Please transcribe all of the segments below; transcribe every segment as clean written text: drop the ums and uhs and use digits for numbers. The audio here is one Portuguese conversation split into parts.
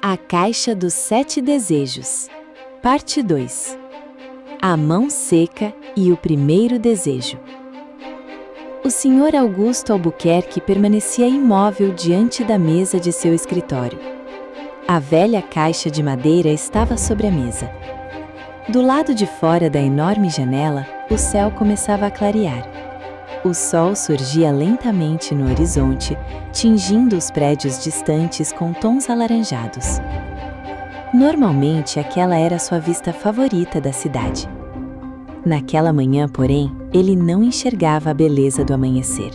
A Caixa dos 7 Desejos. Parte 2. A mão seca e o primeiro desejo. O Sr. Augusto Albuquerque permanecia imóvel diante da mesa de seu escritório. A velha caixa de madeira estava sobre a mesa. Do lado de fora da enorme janela, o céu começava a clarear. O sol surgia lentamente no horizonte, tingindo os prédios distantes com tons alaranjados. Normalmente, aquela era sua vista favorita da cidade. Naquela manhã, porém, ele não enxergava a beleza do amanhecer.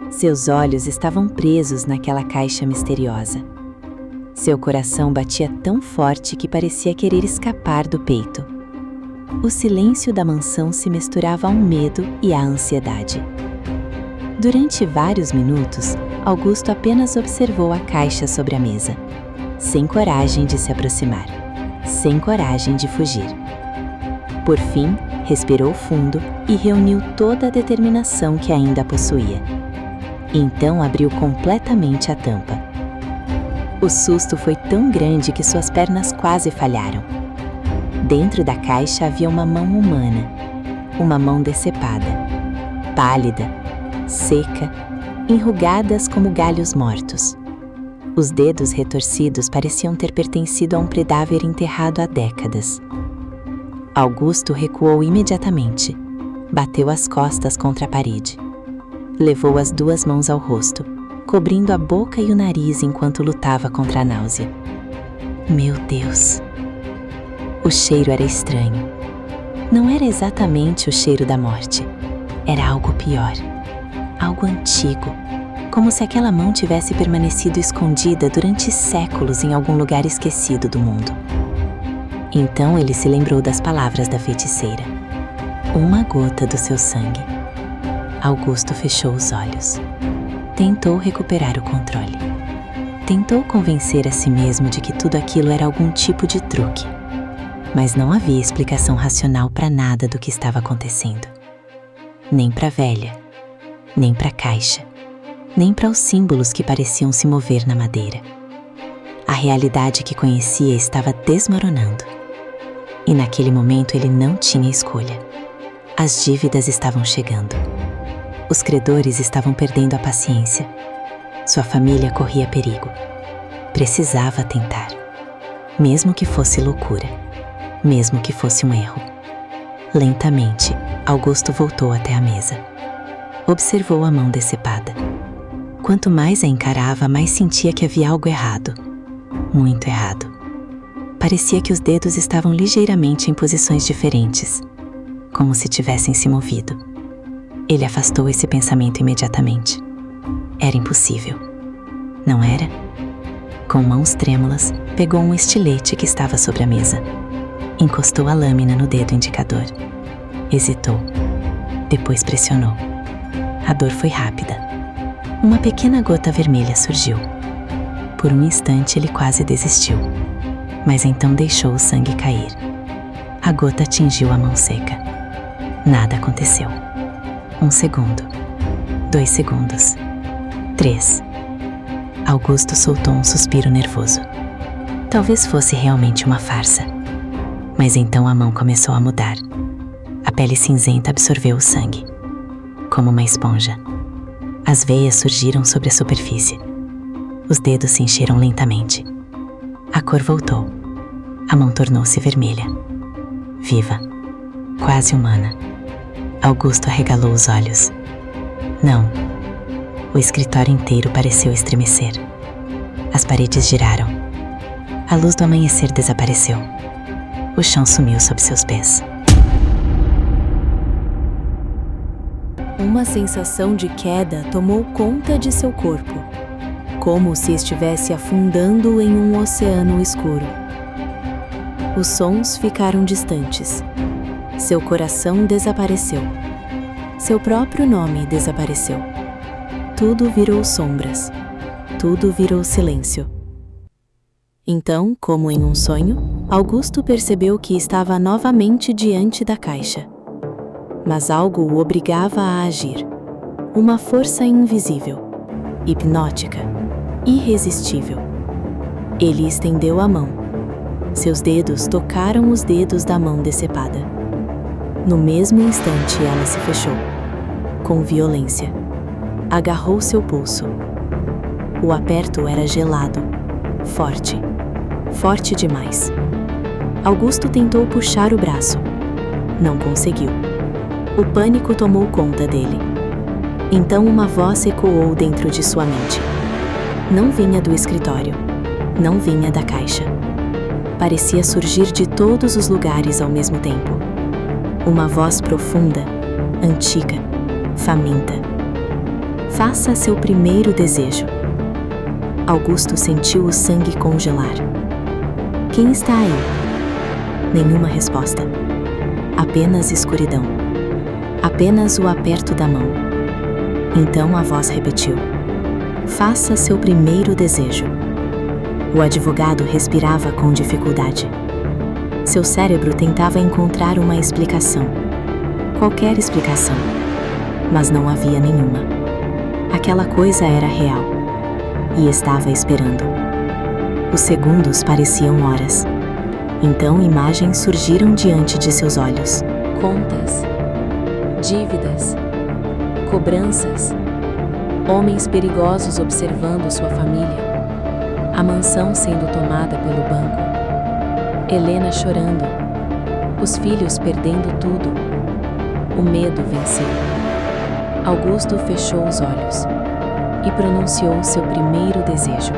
Seus olhos estavam presos naquela caixa misteriosa. Seu coração batia tão forte que parecia querer escapar do peito. O silêncio da mansão se misturava ao medo e à ansiedade. Durante vários minutos, Augusto apenas observou a caixa sobre a mesa, sem coragem de se aproximar, sem coragem de fugir. Por fim, respirou fundo e reuniu toda a determinação que ainda possuía. Então abriu completamente a tampa. O susto foi tão grande que suas pernas quase falharam. Dentro da caixa havia uma mão humana, uma mão decepada, pálida, seca, enrugadas como galhos mortos. Os dedos retorcidos pareciam ter pertencido a um predáver enterrado há décadas. Augusto recuou imediatamente, bateu as costas contra a parede. Levou as duas mãos ao rosto, cobrindo a boca e o nariz enquanto lutava contra a náusea. Meu Deus! O cheiro era estranho. Não era exatamente o cheiro da morte. Era algo pior. Algo antigo. Como se aquela mão tivesse permanecido escondida durante séculos em algum lugar esquecido do mundo. Então ele se lembrou das palavras da feiticeira. Uma gota do seu sangue. Augusto fechou os olhos. Tentou recuperar o controle. Tentou convencer a si mesmo de que tudo aquilo era algum tipo de truque. Mas não havia explicação racional para nada do que estava acontecendo. Nem para a velha, nem para a caixa, nem para os símbolos que pareciam se mover na madeira. A realidade que conhecia estava desmoronando. E naquele momento ele não tinha escolha. As dívidas estavam chegando. Os credores estavam perdendo a paciência. Sua família corria perigo. Precisava tentar. Mesmo que fosse loucura. Mesmo que fosse um erro. Lentamente, Augusto voltou até a mesa. Observou a mão decepada. Quanto mais a encarava, mais sentia que havia algo errado. Muito errado. Parecia que os dedos estavam ligeiramente em posições diferentes, como se tivessem se movido. Ele afastou esse pensamento imediatamente. Era impossível. Não era? Com mãos trêmulas, pegou um estilete que estava sobre a mesa. Encostou a lâmina no dedo indicador. Hesitou. Depois pressionou. A dor foi rápida. Uma pequena gota vermelha surgiu. Por um instante ele quase desistiu. Mas então deixou o sangue cair. A gota atingiu a mão seca. Nada aconteceu. 1 segundo. 2 segundos. 3. Augusto soltou um suspiro nervoso. Talvez fosse realmente uma farsa. Mas então a mão começou a mudar. A pele cinzenta absorveu o sangue. Como uma esponja. As veias surgiram sobre a superfície. Os dedos se encheram lentamente. A cor voltou. A mão tornou-se vermelha. Viva. Quase humana. Augusto arregalou os olhos. Não. O escritório inteiro pareceu estremecer. As paredes giraram. A luz do amanhecer desapareceu. O chão sumiu sob seus pés. Uma sensação de queda tomou conta de seu corpo, como se estivesse afundando em um oceano escuro. Os sons ficaram distantes. Seu coração desapareceu. Seu próprio nome desapareceu. Tudo virou sombras. Tudo virou silêncio. Então, como em um sonho, Augusto percebeu que estava novamente diante da caixa. Mas algo o obrigava a agir. Uma força invisível, hipnótica, irresistível. Ele estendeu a mão. Seus dedos tocaram os dedos da mão decepada. No mesmo instante, ela se fechou. Com violência. Agarrou seu pulso. O aperto era gelado. Forte. Forte demais. Augusto tentou puxar o braço. Não conseguiu. O pânico tomou conta dele. Então uma voz ecoou dentro de sua mente. Não vinha do escritório. Não vinha da caixa. Parecia surgir de todos os lugares ao mesmo tempo. Uma voz profunda, antiga, faminta. Faça seu primeiro desejo. Augusto sentiu o sangue congelar. Quem está aí? Nenhuma resposta. Apenas escuridão. Apenas o aperto da mão. Então a voz repetiu. Faça seu primeiro desejo. O advogado respirava com dificuldade. Seu cérebro tentava encontrar uma explicação. Qualquer explicação. Mas não havia nenhuma. Aquela coisa era real. E estava esperando. Os segundos pareciam horas. Então imagens surgiram diante de seus olhos. Contas. Dívidas. Cobranças. Homens perigosos observando sua família. A mansão sendo tomada pelo banco. Helena chorando. Os filhos perdendo tudo. O medo venceu. Augusto fechou os olhos e pronunciou seu primeiro desejo.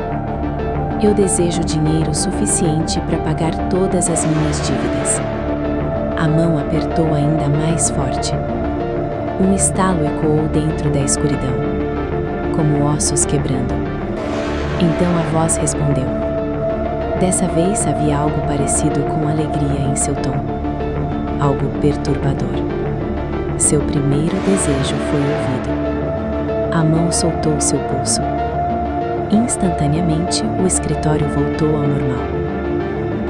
Eu desejo dinheiro suficiente para pagar todas as minhas dívidas. A mão apertou ainda mais forte. Um estalo ecoou dentro da escuridão, como ossos quebrando. Então a voz respondeu. Dessa vez havia algo parecido com alegria em seu tom. Algo perturbador. Seu primeiro desejo foi ouvido. A mão soltou seu pulso. Instantaneamente, o escritório voltou ao normal.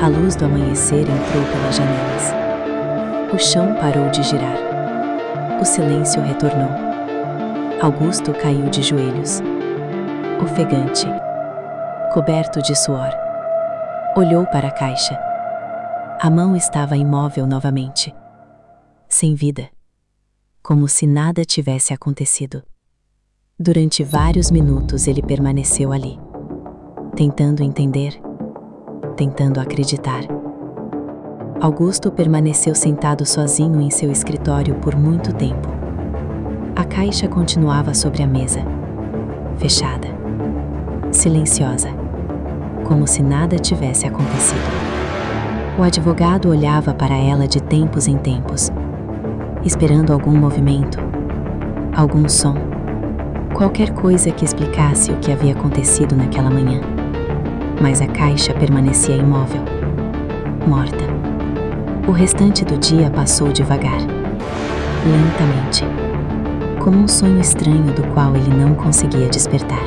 A luz do amanhecer entrou pelas janelas. O chão parou de girar. O silêncio retornou. Augusto caiu de joelhos. Ofegante. Coberto de suor. Olhou para a caixa. A mão estava imóvel novamente. Sem vida. Como se nada tivesse acontecido. Durante vários minutos ele permaneceu ali. Tentando entender. Tentando acreditar. Augusto permaneceu sentado sozinho em seu escritório por muito tempo. A caixa continuava sobre a mesa. Fechada. Silenciosa. Como se nada tivesse acontecido. O advogado olhava para ela de tempos em tempos, esperando algum movimento, algum som, qualquer coisa que explicasse o que havia acontecido naquela manhã. Mas a caixa permanecia imóvel, morta. O restante do dia passou devagar, lentamente, como um sonho estranho do qual ele não conseguia despertar.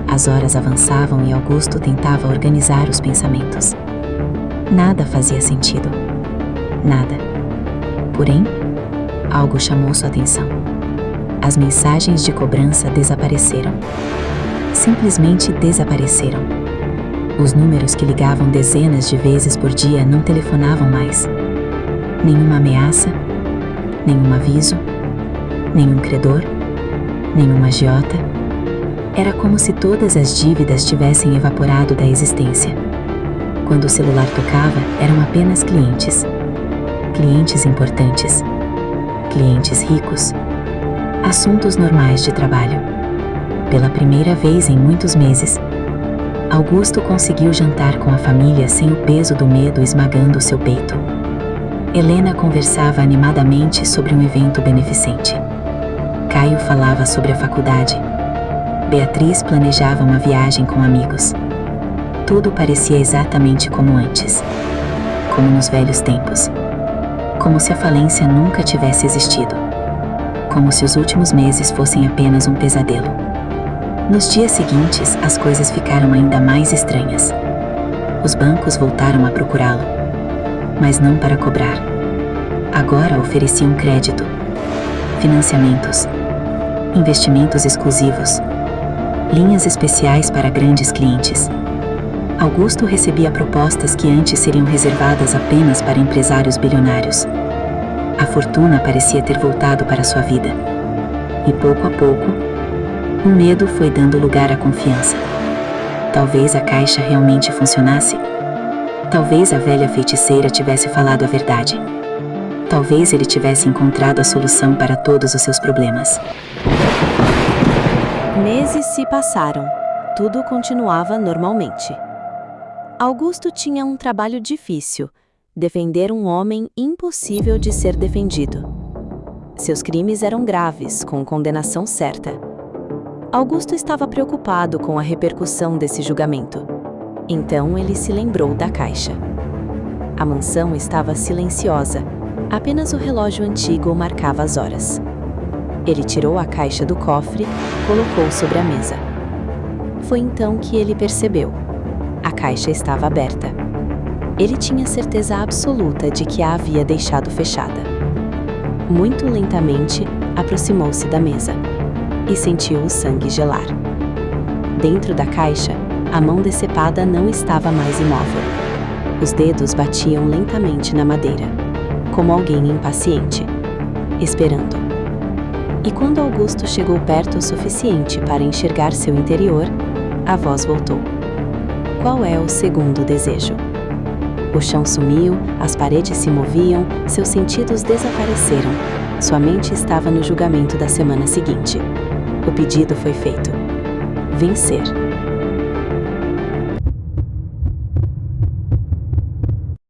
As horas avançavam e Augusto tentava organizar os pensamentos. Nada fazia sentido. Nada. Porém, algo chamou sua atenção. As mensagens de cobrança desapareceram. Simplesmente desapareceram. Os números que ligavam dezenas de vezes por dia não telefonavam mais. Nenhuma ameaça, nenhum aviso, nenhum credor, nenhum agiota. Era como se todas as dívidas tivessem evaporado da existência. Quando o celular tocava, eram apenas clientes. Clientes importantes. Clientes ricos. Assuntos normais de trabalho. Pela primeira vez em muitos meses, Augusto conseguiu jantar com a família sem o peso do medo esmagando seu peito. Helena conversava animadamente sobre um evento beneficente. Caio falava sobre a faculdade. Beatriz planejava uma viagem com amigos. Tudo parecia exatamente como antes. Como nos velhos tempos. Como se a falência nunca tivesse existido. Como se os últimos meses fossem apenas um pesadelo. Nos dias seguintes, as coisas ficaram ainda mais estranhas. Os bancos voltaram a procurá-lo. Mas não para cobrar. Agora ofereciam crédito. Financiamentos. Investimentos exclusivos. Linhas especiais para grandes clientes. Augusto recebia propostas que antes seriam reservadas apenas para empresários bilionários. A fortuna parecia ter voltado para sua vida. E pouco a pouco, o medo foi dando lugar à confiança. Talvez a caixa realmente funcionasse. Talvez a velha feiticeira tivesse falado a verdade. Talvez ele tivesse encontrado a solução para todos os seus problemas. Meses se passaram. Tudo continuava normalmente. Augusto tinha um trabalho difícil: defender um homem impossível de ser defendido. Seus crimes eram graves, com condenação certa. Augusto estava preocupado com a repercussão desse julgamento. Então ele se lembrou da caixa. A mansão estava silenciosa, apenas o relógio antigo marcava as horas. Ele tirou a caixa do cofre e colocou sobre a mesa. Foi então que ele percebeu. A caixa estava aberta. Ele tinha certeza absoluta de que a havia deixado fechada. Muito lentamente, aproximou-se da mesa e sentiu o sangue gelar. Dentro da caixa, a mão decepada não estava mais imóvel. Os dedos batiam lentamente na madeira, como alguém impaciente, esperando. E quando Augusto chegou perto o suficiente para enxergar seu interior, a voz voltou. Qual é o segundo desejo? O chão sumiu, as paredes se moviam, seus sentidos desapareceram. Sua mente estava no julgamento da semana seguinte. O pedido foi feito: vencer.